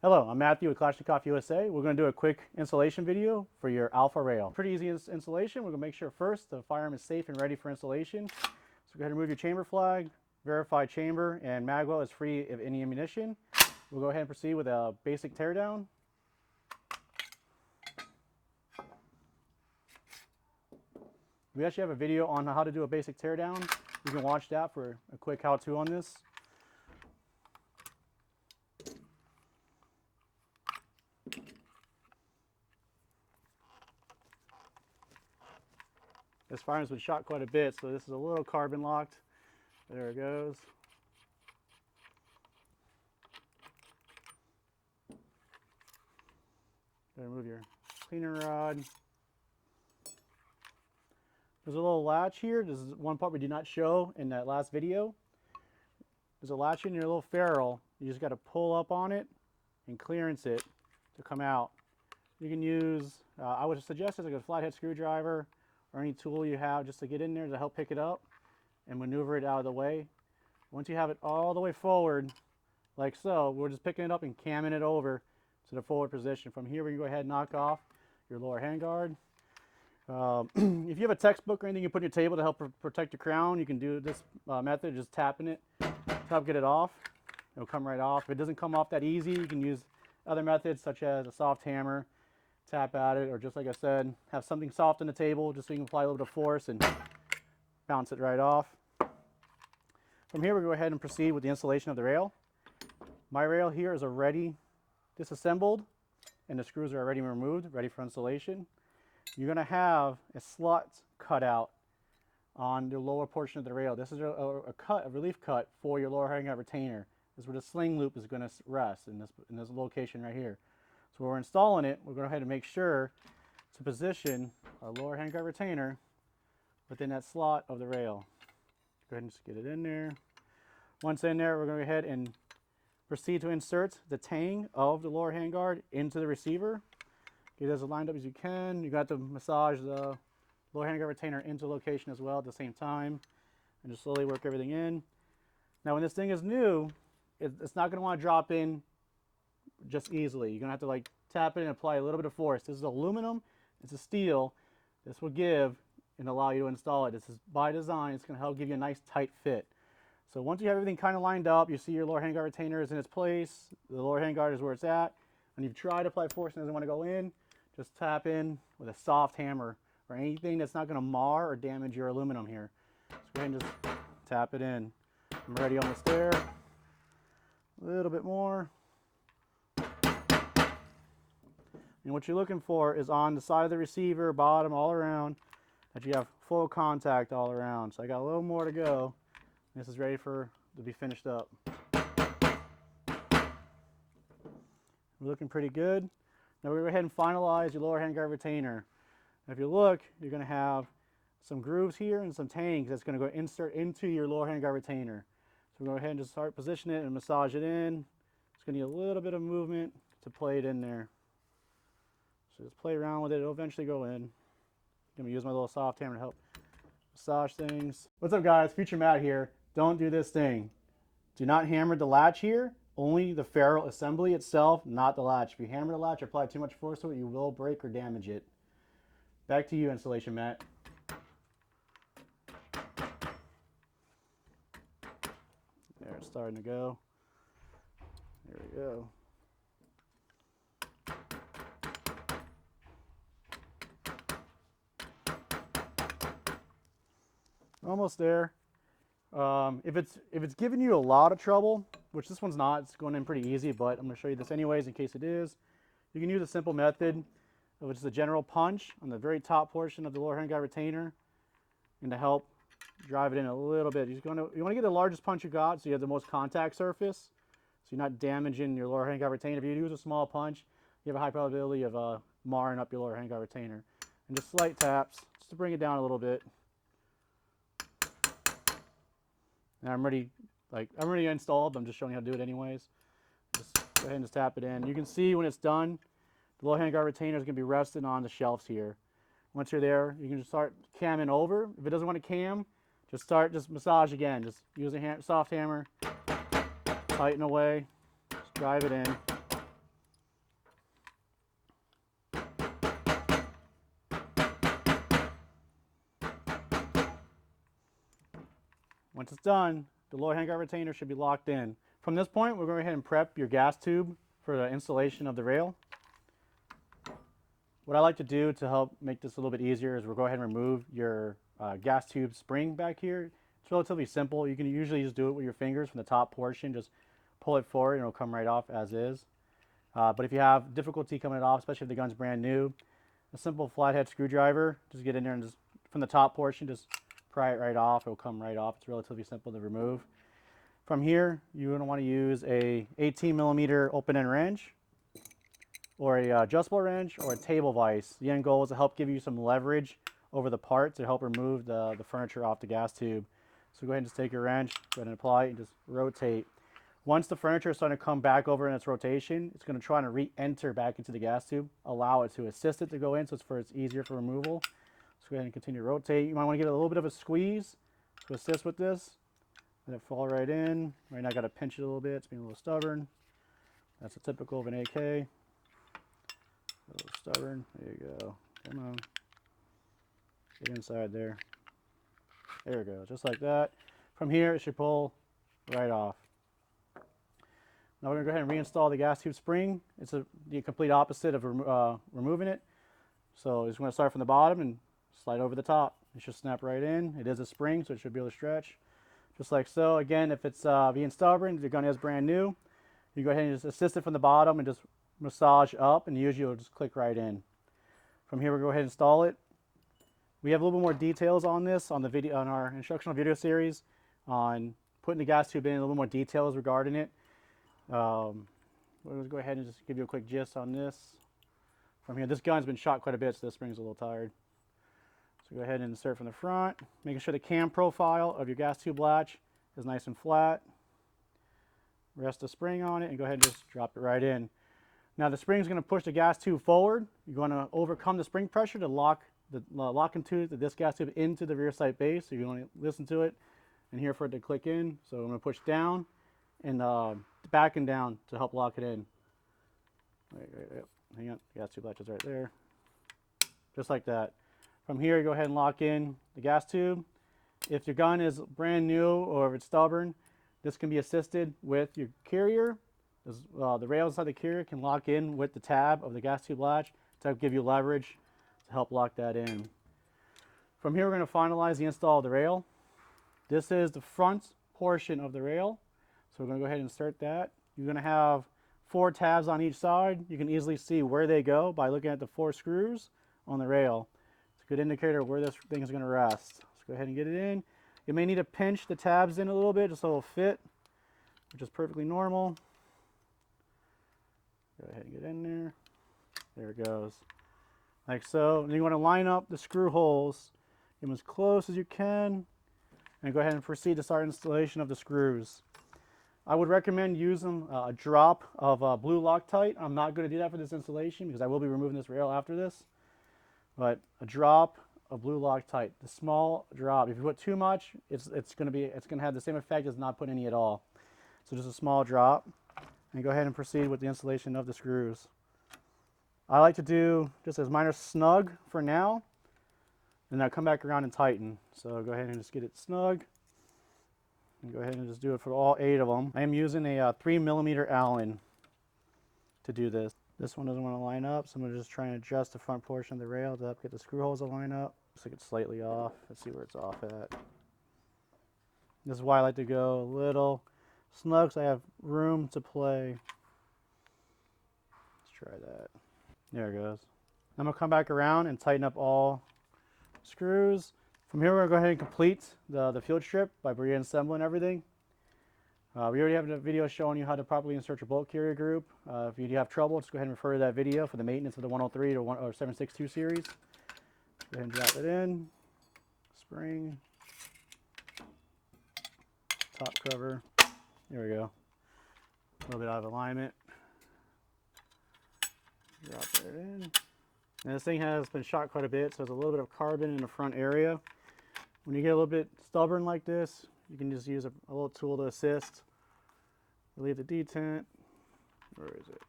Hello, I'm Matthew with Kalashnikov USA. We're going to do a quick installation video for your Alpha rail. Pretty easy installation. We're going to make sure first the firearm is safe and ready for installation. So go ahead and remove your chamber flag, verify chamber and mag well is free of any ammunition. We'll go ahead and proceed with a basic teardown. We actually have a video on how to do a basic teardown. You can watch that for a quick how-to on this. This firearm's been shot quite a bit, so this is a little carbon locked. There it goes. Remove your cleaner rod. There's a little latch here. This is one part we did not show in that last video. There's a latch in your little ferrule. You just got to pull up on it and clearance it to come out. You can use, I would suggest it's like a flathead screwdriver or any tool you have just to get in there to help pick it up and maneuver it out of the way. Once you have it all the way forward, like so, we're just picking it up and camming it over to the forward position. From here, we can go ahead and knock off your lower handguard. If you have a textbook or anything you put on your table to help protect your crown, you can do this method, just tapping it to help get it off. It'll come right off. If it doesn't come off that easy, you can use other methods such as a soft hammer, tap at it, or just like I said, have something soft on the table just so you can apply a little bit of force and bounce it right off. From here, we'll go ahead and proceed with the installation of the rail. My rail here is already disassembled and the screws are already removed, ready for installation. You're going to have a slot cut out on the lower portion of the rail. This is a relief cut for your lower handguard retainer. This is where the sling loop is going to rest in this location right here. So when we're installing it, we're going to go ahead and make sure to position our lower handguard retainer within that slot of the rail. Go ahead and just get it in there. Once in there, we're going to go ahead and proceed to insert the tang of the lower handguard into the receiver. Get it as lined up as you can. You got to massage the lower handguard retainer into location as well at the same time, and just slowly work everything in. Now, when this thing is new, it's not going to want to drop in just easily. You're going to have to like tap it and apply a little bit of force. This is aluminum, it's a steel. This will give and allow you to install it. This is by design. It's going to help give you a nice tight fit. So once you have everything kind of lined up, you see your lower handguard retainer is in its place. The lower handguard is where it's at. When you've tried to apply force and it doesn't want to go in, just tap in with a soft hammer or anything that's not going to mar or damage your aluminum here. So go ahead and just tap it in. I'm ready almost there. A little bit more. And what you're looking for is on the side of the receiver, bottom, all around, that you have full contact all around. So I got a little more to go. This is ready to be finished up. We're looking pretty good. Now we're going to go ahead and finalize your lower handguard retainer. Now if you look, you're going to have some grooves here and some tangs that's going to go insert into your lower handguard retainer. So we're going to go ahead and just start positioning it and massage it in. It's going to need a little bit of movement to play it in there. So just play around with it. It'll eventually go in. I'm going to use my little soft hammer to help massage things. What's up, guys? Future Matt here. Don't do this thing. Do not hammer the latch here. Only the ferrule assembly itself, not the latch. If you hammer the latch or apply too much force to it, you will break or damage it. Back to you, installation Matt. There, it's starting to go. There we go. Almost there. If it's giving you a lot of trouble, which this one's not, it's going in pretty easy, but I'm going to show you this anyways in case it is. You can use a simple method, which is a general punch on the very top portion of the lower handguard retainer, and to help drive it in a little bit. You want to get the largest punch you got, so you have the most contact surface, so you're not damaging your lower handguard retainer. If you use a small punch, you have a high probability of marring up your lower handguard retainer. And just slight taps, just to bring it down a little bit. Now I'm ready installed, but I'm just showing you how to do it anyways. Just go ahead and just tap it in. You can see when it's done, the lower handguard retainer is going to be resting on the shelves here. Once you're there, you can just start camming over. If it doesn't want to cam, just massage again. Just use a soft hammer, tighten away, just drive it in. Once it's done, the lower handguard retainer should be locked in. From this point, we're going to go ahead and prep your gas tube for the installation of the rail. What I like to do to help make this a little bit easier is we'll go ahead and remove your gas tube spring back here. It's relatively simple. You can usually just do it with your fingers from the top portion. Just pull it forward and it'll come right off as is. But if you have difficulty coming it off, especially if the gun's brand new, a simple flathead screwdriver, just get in there and just from the top portion, just pry it right off. It'll come right off. It's relatively simple to remove. From here, you're going to want to use a 18mm open-end wrench, or a adjustable wrench, or a table vise. The end goal is to help give you some leverage over the part to help remove the furniture off the gas tube. So go ahead and just take your wrench, go ahead and apply it, and just rotate. Once the furniture is starting to come back over in its rotation, it's going to try to re-enter back into the gas tube. Allow it to assist it to go in, so it's easier for removal. So go ahead and continue to rotate. You might want to give it a little bit of a squeeze to assist with this. Let it fall right in. Right now I got to pinch it a little bit. It's being a little stubborn. That's a typical of an AK. A little stubborn. There you go. Come on. Get inside there. There we go. Just like that. From here, it should pull right off. Now we're going to go ahead and reinstall the gas tube spring. It's the complete opposite of removing it. So it's going to start from the bottom and slide over the top. It should snap right in. It is a spring, so it should be able to stretch. Just like so. Again, if it's being stubborn, the gun is brand new, you go ahead and just assist it from the bottom and just massage up, and usually it'll just click right in. From here, we'll go ahead and install it. We have a little bit more details on this on the video, on our instructional video series on putting the gas tube in, a little more details regarding it. We'll just go ahead and just give you a quick gist on this. From here, this gun's been shot quite a bit, so this spring's a little tired. So go ahead and insert from the front, making sure the cam profile of your gas tube latch is nice and flat. Rest the spring on it and go ahead and just drop it right in. Now the spring is going to push the gas tube forward. You're going to overcome the spring pressure to lock and tune this gas tube into the rear sight base. So you're going to listen to it and hear for it to click in. So I'm going to push down and back and down to help lock it in. Wait. Hang on, the gas tube latch is right there. Just like that. From here, you go ahead and lock in the gas tube. If your gun is brand new or if it's stubborn, this can be assisted with your carrier. The rail inside the carrier can lock in with the tab of the gas tube latch to give you leverage to help lock that in. From here, we're going to finalize the install of the rail. This is the front portion of the rail. So we're going to go ahead and insert that. You're going to have 4 tabs on each side. You can easily see where they go by looking at the 4 screws on the rail. It's a good indicator of where this thing is going to rest. Let's go ahead and get it in. You may need to pinch the tabs in a little bit just so it'll fit, which is perfectly normal. Go ahead and get in there. There it goes. Like so. And you want to line up the screw holes, get them as close as you can, and go ahead and proceed to start installation of the screws. I would recommend using a drop of blue Loctite. I'm not going to do that for this installation because I will be removing this rail after this. But a drop of blue Loctite, the small drop. If you put too much, it's going to have the same effect as not putting any at all. So just a small drop, and go ahead and proceed with the installation of the screws. I like to do just a minor snug for now, and then I'll come back around and tighten. So go ahead and just get it snug. And go ahead and just do it for all 8 of them. I am using a 3mm Allen to do this. This one doesn't want to line up, so I'm going to just try and adjust the front portion of the rail to help get the screw holes to line up. Looks like it's slightly off. Let's see where it's off at. This is why I like to go a little snug so I have room to play. Let's try that. There it goes. I'm going to come back around and tighten up all screws. From here, we're going to go ahead and complete the field strip by reassembling everything. We already have a video showing you how to properly insert your bolt carrier group. If you do have trouble, just go ahead and refer to that video for the maintenance of the 103 or 762 series. Go ahead and drop it in. Spring. Top cover. There we go. A little bit out of alignment. Drop it in. And this thing has been shot quite a bit, so there's a little bit of carbon in the front area. When you get a little bit stubborn like this, you can just use a little tool to assist. Relieve the detent. Where is it?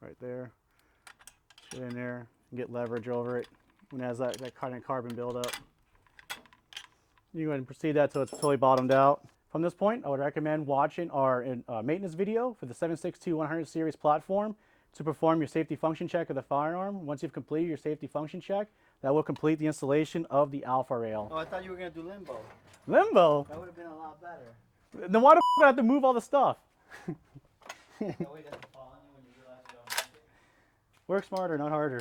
Right there. Get in there and get leverage over it when it has that kind of carbon buildup. You go ahead and proceed that till it's totally bottomed out. From this point, I would recommend watching our maintenance video for the 7.62-100 series platform to perform your safety function check of the firearm. Once you've completed your safety function check, that will complete the installation of the alpha rail. Oh, I thought you were going to do limbo. Limbo? That would have been a lot better. Then why the f do I have to move all the stuff? That way it doesn't fall on you when you realize you don't like it. Work smarter, not harder.